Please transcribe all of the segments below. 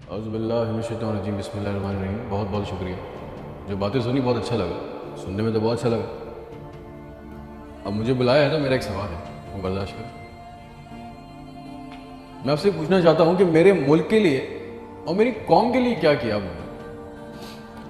औज़ुबिल्लाहिमिनश्शैतानिर्रजीम बिस्मिल्लाहिर्रहमानिर्रहीम। बहुत बहुत शुक्रिया। जो बातें सुनी बहुत अच्छा लगा, सुनने में तो बहुत अच्छा लगा। अब मुझे बुलाया है तो मेरा एक सवाल है, वो बर्दाश्त करें। मैं आपसे पूछना चाहता हूँ कि मेरे मुल्क के लिए और मेरी कौम के लिए क्या किया आपने?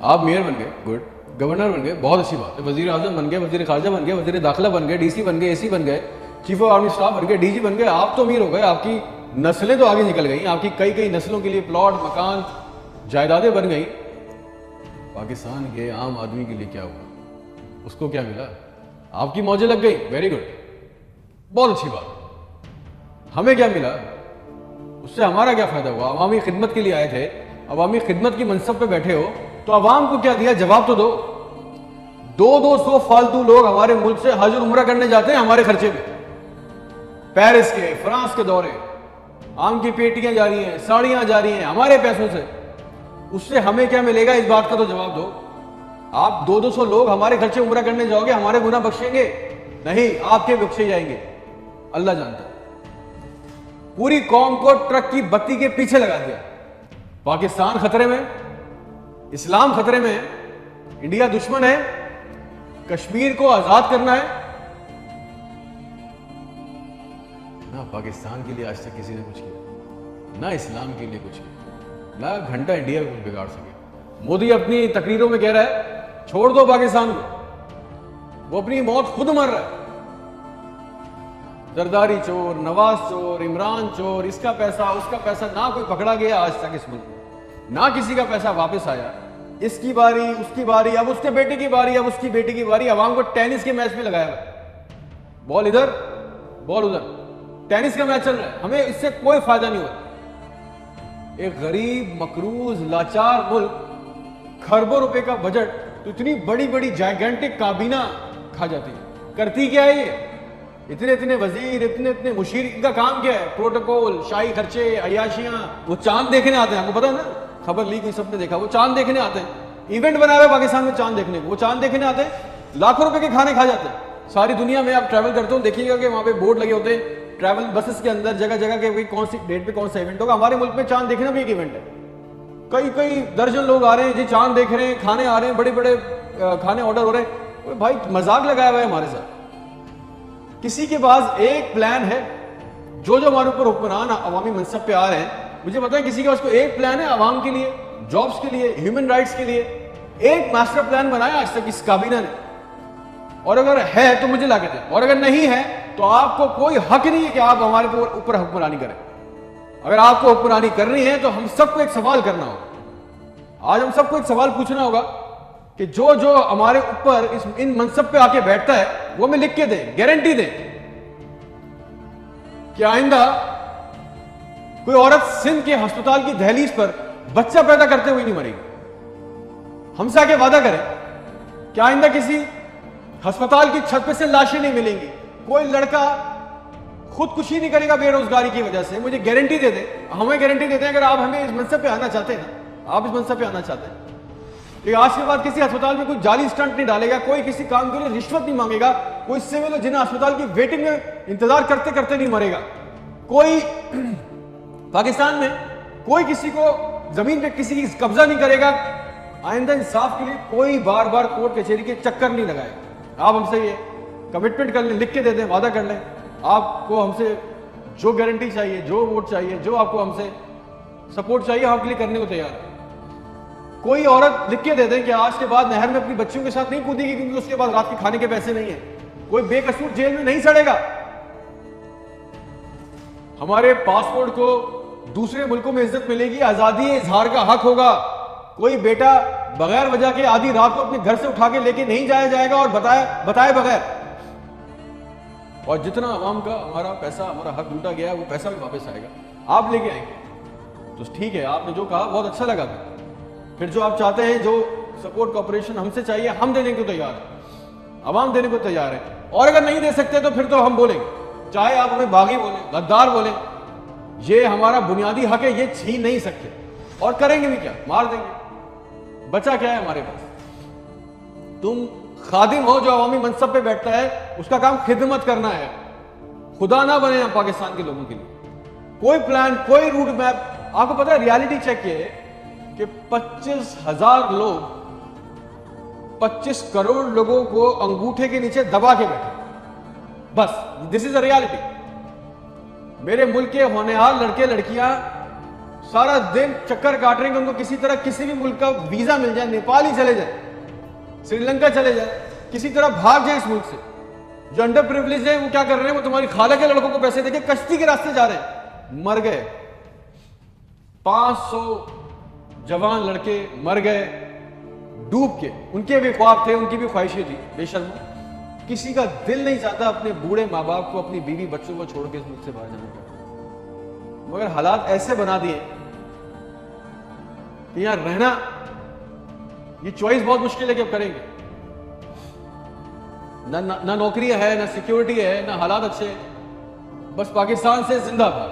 आप मेयर बन गए, गुड। गवर्नर बन गए, बहुत अच्छी बात है। वज़ीर आज़म बन गए, वज़ीर ख़ारजा बन गए, वज़ीर दाखिला बन गए, DC बन गए, AC बन गए, चीफ ऑफ आर्मी स्टाफ बन गए, DG बन गए। आप तो अमीर हो गए, आपकी नस्लें तो आगे निकल गई, आपकी कई कई नस्लों के लिए प्लॉट, मकान, जायदादें बन गई। पाकिस्तान के आम आदमी के लिए क्या हुआ? उसको क्या मिला? आपकी मौजें लग गई, वेरी गुड, बहुत अच्छी बात। हमें क्या मिला? उससे हमारा क्या फायदा हुआ? अवामी खिदमत के लिए आए थे, अवामी खिदमत की मनसब पे बैठे हो, तो अवाम को क्या दिया? जवाब तो दो। 200 फालतू लोग हमारे मुल्क से हज और उम्रा करने जाते हैं हमारे खर्चे में, पेरिस के, फ्रांस के दौरे, आम की पेटियां जा रही हैं, साड़ियां जा रही हैं हमारे पैसों से। उससे हमें क्या मिलेगा? इस बात का तो जवाब दो। आप 200 लोग हमारे खर्चे उम्रा करने जाओगे, हमारे गुनाह बख्शेंगे? नहीं, आपके बख्शे जाएंगे, अल्लाह जानता है। पूरी कौम को ट्रक की बत्ती के पीछे लगा दिया। पाकिस्तान खतरे में, इस्लाम खतरे में है, इंडिया दुश्मन है, कश्मीर को आजाद करना है ना। पाकिस्तान के लिए आज तक किसी ने कुछ किया ना, इस्लाम के लिए कुछ किया ना, घंटा इंडिया को कुछ बिगाड़ सके। मोदी अपनी तकरीरों में कह रहा है छोड़ दो पाकिस्तान को, वो अपनी मौत खुद मर रहा है। जरदारी चोर, नवाज चोर, इमरान चोर, इसका पैसा उसका पैसा, ना कोई पकड़ा गया आज तक इस मुल्क में, ना किसी का पैसा वापस आया। इसकी बारी, उसकी बारी, अब उसके बेटे की बारी, अब उसकी बेटी की बारी। अवाम को टेनिस के मैच में लगाया हुआ, बॉल इधर बॉल उधर, टेनिस का मैच चल रहा है, हमें इससे कोई फायदा नहीं हुआ। एक गरीब, मकरूज, लाचार मुल्क, खरबों रुपए का बजट तो इतनी बड़ी बड़ी जायगेंटिक काबीना खा जाती है। करती क्या है ये? इतने इतने वजीर, इतने इतने मुशीर, इनका काम क्या है? प्रोटोकॉल, शाही खर्चे, अयाशियां। वो चांद देखने आते हैं, आपको पता है ना, खबर लीक हुई, सबने देखा। वो चांद देखने आते हैं, इवेंट बना रहा है पाकिस्तान में चांद देखने को। वो चांद देखने आते हैं, लाखों रुपए के खाने खा जाते हैं। सारी दुनिया में आप ट्रैवल करते हो, देखिएगा कि वहां पे बोर्ड लगे होते हैं ट्रैवल बसेस के अंदर, जगह जगह के कौन सी डेट पे कौन सा इवेंट होगा। हमारे मुल्क में चांद देखना भी एक इवेंट है। कई कई दर्जन लोग आ रहे हैं जी, चांद देख रहे हैं, खाने आ रहे हैं, बड़े बड़े खाने ऑर्डर हो रहे हैं। भाई मजाक लगाया हुआ है हमारे साथ। किसी के पास एक प्लान है, जो जो हमारे ऊपर हुक्मरान अवामी मनसब पे आ रहे हैं, मुझे पता है किसी के पास कोई एक प्लान है अवाम के लिए, जॉब्स के लिए, ह्यूमन राइट्स के लिए। एक मास्टर प्लान बनाया आज तक इस काबीना ने? और अगर है तो मुझे ला के दें, और अगर नहीं है तो आपको कोई हक नहीं है कि आप हमारे ऊपर हुक्मरानी करें। अगर आपको हुक्मरानी करनी है तो हम सबको एक सवाल करना होगा। आज हम सबको एक सवाल पूछना होगा कि जो जो हमारे ऊपर इन मनसब पे आके बैठता है वो हमें लिख के दे, गारंटी दे कि आइंदा कोई औरत सिंध के अस्पताल की दहलीज पर बच्चा पैदा करते हुए नहीं मरेगी। हमसे आके वादा करें कि आइंदा किसी अस्पताल की छत पे से लाशें नहीं मिलेंगी, कोई लड़का खुदकुशी नहीं करेगा बेरोजगारी की वजह से। मुझे गारंटी दे दे, हमें गारंटी देते हैं अगर आप हमें इस मनसब पे आना चाहते हैं ना, आप इस मनसब पे आना चाहते हैं, लेकिन आज के बाद किसी अस्पताल में कोई जाली स्टंट नहीं डालेगा, कोई किसी काम के लिए रिश्वत नहीं मांगेगा, कोई सिविल जिन्हें अस्पताल की वेटिंग में इंतजार करते करते नहीं मरेगा, कोई पाकिस्तान में कोई किसी को जमीन पे किसी की कब्जा नहीं करेगा। आइंदा इंसाफ के लिए कोई बार बार कोर्ट कचहरी के चक्कर नहीं लगाएगा। आप हमसे ये कमिटमेंट कर लें, लिख के दे दें, वादा कर लें, आपको हमसे जो गारंटी चाहिए, जो वोट चाहिए, जो आपको हमसे सपोर्ट चाहिए, हम आपके लिए करने को तैयार है। कोई औरत लिख के दे दे कि आज के बाद नहर में अपनी बच्चियों के साथ नहीं कूदेगी क्योंकि उसके बाद रात के खाने के पैसे नहीं है। कोई बेकसूर जेल में नहीं सड़ेगा। हमारे पासपोर्ट को दूसरे मुल्कों में इज्जत मिलेगी, आजादी इजहार का हक होगा। कोई बेटा बगैर वजह के आधी रात को अपने घर से उठा के लेके नहीं जाया जाएगा और बताए बगैर। और जितना आवाम का हमारा पैसा, हमारा हक लूटा गया है, वो पैसा भी वापस आएगा, आप लेके आएंगे। तो ठीक है, आपने जो कहा बहुत अच्छा लगा। फिर जो आप चाहते हैं, जो सपोर्ट कॉपरेशन हमसे चाहिए, हम देने को तैयार है, अवाम देने को तैयार है। और अगर नहीं दे सकते तो फिर तो हम बोलेंगे, चाहे आप हमें बागी बोले, गद्दार बोले, ये हमारा बुनियादी हक है, ये छीन नहीं सकते। और करेंगे भी क्या? मार देंगे। बचा क्या है हमारे पास? तुम खादिम हो जो अवामी मनसब पे बैठता है, उसका काम खिदमत करना है। खुदा ना बने हम पाकिस्तान के लोगों के लिए। कोई प्लान, कोई रूट मैप आपको पता है रियलिटी चेक ये है कि 25,000 लोग 25 करोड़ लोगों को अंगूठे के नीचे दबा के बैठे, बस दिस इज अ रियलिटी। मेरे मुल्क के होनहार लड़के लड़कियां सारा दिन चक्कर काट रहे हैं कि उनको किसी तरह किसी भी मुल्क का वीजा मिल जाए, नेपाल ही चले जाए, श्रीलंका चले जाए, किसी तरह भाग जाए इस मुल्क से। जो अंडर प्रिविलेज है वो क्या कर रहे हैं, वो तुम्हारी खाला के लड़कों को पैसे देके कश्ती के रास्ते जा रहे हैं, मर गए। 500 जवान लड़के मर गए डूब के। उनके भी ख्वाब थे, उनकी भी ख्वाहिशें थी बेशर्म। किसी का दिल नहीं चाहता अपने बूढ़े माँ बाप को, अपनी बीवी बच्चों को छोड़ के इस मुल्क से बाहर जाने का, मगर हालात ऐसे बना दिए कि यहां रहना, ये चॉइस बहुत मुश्किल है कि अब करेंगे। ना नौकरियां है, ना सिक्योरिटी है, ना हालात अच्छे। बस पाकिस्तान से जिंदाबाद।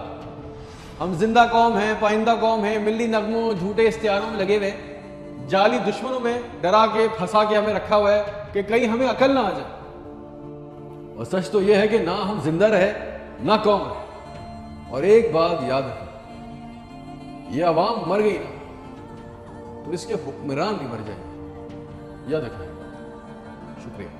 हम जिंदा कौम हैं, पाइंदा कौम है, मिली नगमों झूठे इश्तिहारों में लगे हुए, जाली दुश्मनों में डरा के फंसा के हमें रखा हुआ है कि कहीं हमें अकल ना आ जाए। और सच तो यह है कि ना हम जिंदा रहे ना कौम रहे। और एक बात याद रखना, यह अवाम मर गई ना तो इसके हुक्मरान भी मर जाएंगे, याद रखना। शुक्रिया।